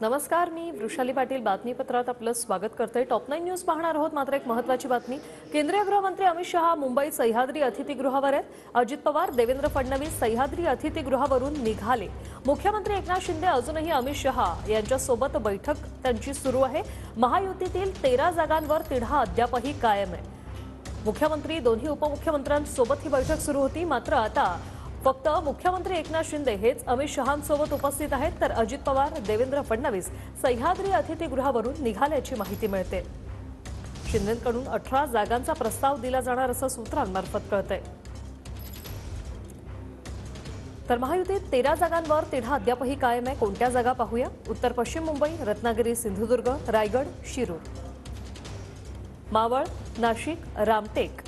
नमस्कार, मी वृषाली पाटील बातमीपत्रात आपलं स्वागत करते। टॉप 9 न्यूज पाहणार आहोत। मात्र एक महत्त्वाची बातमी, केंद्रीय गृहमंत्री अमित शहा मुंबईत सह्याद्री अतिथीगृहावर आहेत। अजित पवार, देवेंद्र फडणवीस सह्याद्री अतिथीगृहावरून निघाले। मुख्यमंत्री एकनाथ शिंदे अजूनही अमित शहा यांच्यासोबत बैठक त्यांची सुरू आहे। महायुतीतील 13 जागांवर तिढा अद्यापही कायम आहे। मुख्यमंत्री दोन्ही उपमुख्यमंत्र्यांसोबत ही बैठक सुरू होती। मात्र आता फक्त मुख्यमंत्री एकनाथ शिंदे हेच अमित शहांसोबत उपस्थित आहेत, तर अजित पवार, देवेंद्र फडणवीस सह्याद्री अतिथीगृहावरून निघाल्याची माहिती मिळते। शिंदेंकडून 18 जागांचा प्रस्ताव दिला जाणार असं सूत्रांमार्फत कळतंय। तर महायुतीत 13 जागांवर तिढा अद्यापही कायम आहे। कोणत्या जागा पाहूया। उत्तर पश्चिम मुंबई, रत्नागिरी, सिंधुदुर्ग, रायगड, शिरूर, मावळ, नाशिक, रामटेक,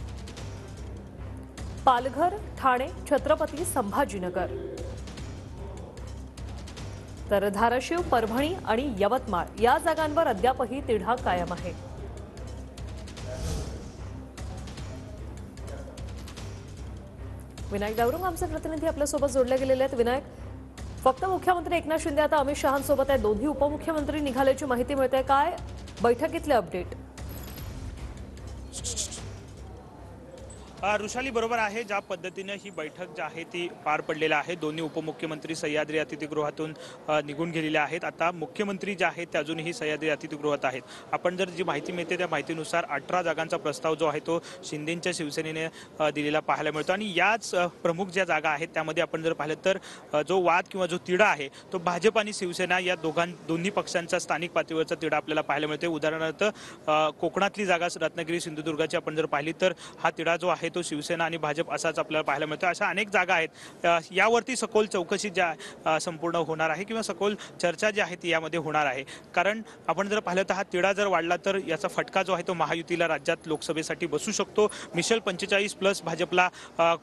पालघर, ठाणे, छत्रपती संभाजीनगर, तर धाराशिव, परभणी आणि यवतमाळ या जागांवर अद्यापही तिढा कायम आहे। विनायक दावरुंग आमचे प्रतिनिधी आपल्यासोबत जोडले गेलेले आहेत। विनायक, फक्त मुख्यमंत्री एकनाथ शिंदे आता अमित शहांसोबत आहे, दोन्ही उपमुख्यमंत्री निघाल्याची माहिती मिळते। काय बैठकीतले अपडेट? ऋषाली बरोबर आहे। ज्या पद्धतीने ही बैठक जी आहे ती पार पडलेली आहे, दोन्ही उपमुख्यमंत्री सह्याद्री अतिथीगृहातून निघून गेलेले आहेत। आता मुख्यमंत्री जे आहेत ते अजूनही सह्याद्री अतिथीगृहात आहेत। आपण जर जी माहिती मिळते त्या माहितीनुसार 18 जागांचा प्रस्ताव जो आहे तो शिंदेंच्या शिवसेनेने दिलेला पाहायला मिळतो आणि याच प्रमुख ज्या जागा आहेत त्यामध्ये आपण जर पाहिलं तर जो वाद किंवा जो तिढा आहे तो भाजप आणि शिवसेना या दोन्ही पक्षांचा स्थानिक पातळीवरचा तिढा आपल्याला पाहायला मिळतो। उदाहरणार्थ कोकणातली जागा रत्नागिरी, सिंधुदुर्गाची आपण जर पाहिली तर हा तिढा जो आहे तो शिवसेना आणि भाजप असाच आपल्याला पाहायला मिळतो। अशा अनेक जागा आहेत। यावरती सखोल चौकशी ज्या संपूर्ण होणार आहे किंवा सखोल चर्चा जी आहे ती यामध्ये होणार आहे। कारण आपण जर पाहिलं तर हा तिढा जर वाढला तर याचा फटका जो आहे तो महायुतीला राज्यात लोकसभेसाठी बसू शकतो। मिशेल 45+ भाजपला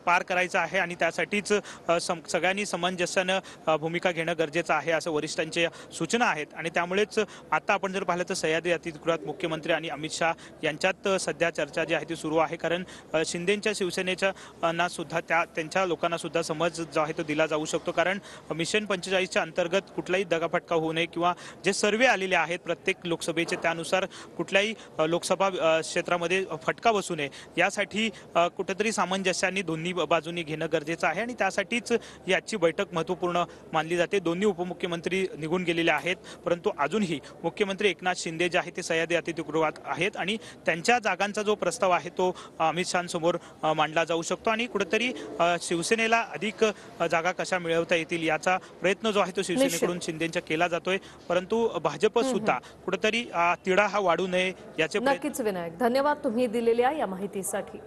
पार करायचं आहे आणि त्यासाठीच सगळ्यांनी समंजस्यानं भूमिका घेणं गरजेचं आहे असं वरिष्ठांच्या सूचना आहेत। आणि त्यामुळेच आता आपण जर पाहिलं तर सह्याद्री अतिथीगृहात मुख्यमंत्री आणि अमित शहा यांच्यात सध्या चर्चा जी आहे ती सुरू आहे। कारण शिंदेंच्या शिवसेनेच्या ना सुद्धा त्यांच्या लोकांना सुद्धा समज जो आहे तो दिला जाऊ शकतो। कारण मिशन 45च्या अंतर्गत कुठलाही दगाफटका होऊ नये किंवा जे सर्वे आलेले आहेत प्रत्येक लोकसभेचे त्यानुसार कुठल्याही लोकसभा क्षेत्रामध्ये फटका बसू नये यासाठी कुठेतरी सामंजस्याने दोन्ही बाजूंनी घेणं गरजेचं आहे आणि त्यासाठीच ही आजची बैठक महत्त्वपूर्ण मानली जाते। दोन्ही उपमुख्यमंत्री निघून गेलेले आहेत, परंतु अजूनही मुख्यमंत्री एकनाथ शिंदे जे आहेत ते सह्याद्री अतिथीगृहात आहेत आणि त्यांच्या जागांचा जो प्रस्ताव आहे तो अमित शहांसमोर मांडला जाऊ शकतो आणि कुठेतरी शिवसेनेला अधिक जागा कशा मिळवता येतील याचा प्रयत्न जो आहे तो शिवसेनेकडून शिंदेंच्या केला जातोय। परंतु भाजप सुद्धा कुठेतरी तिढा हा वाढू नये याचे नक्कीच विनायक, धन्यवाद तुम्ही दिलेल्या या माहितीसाठी।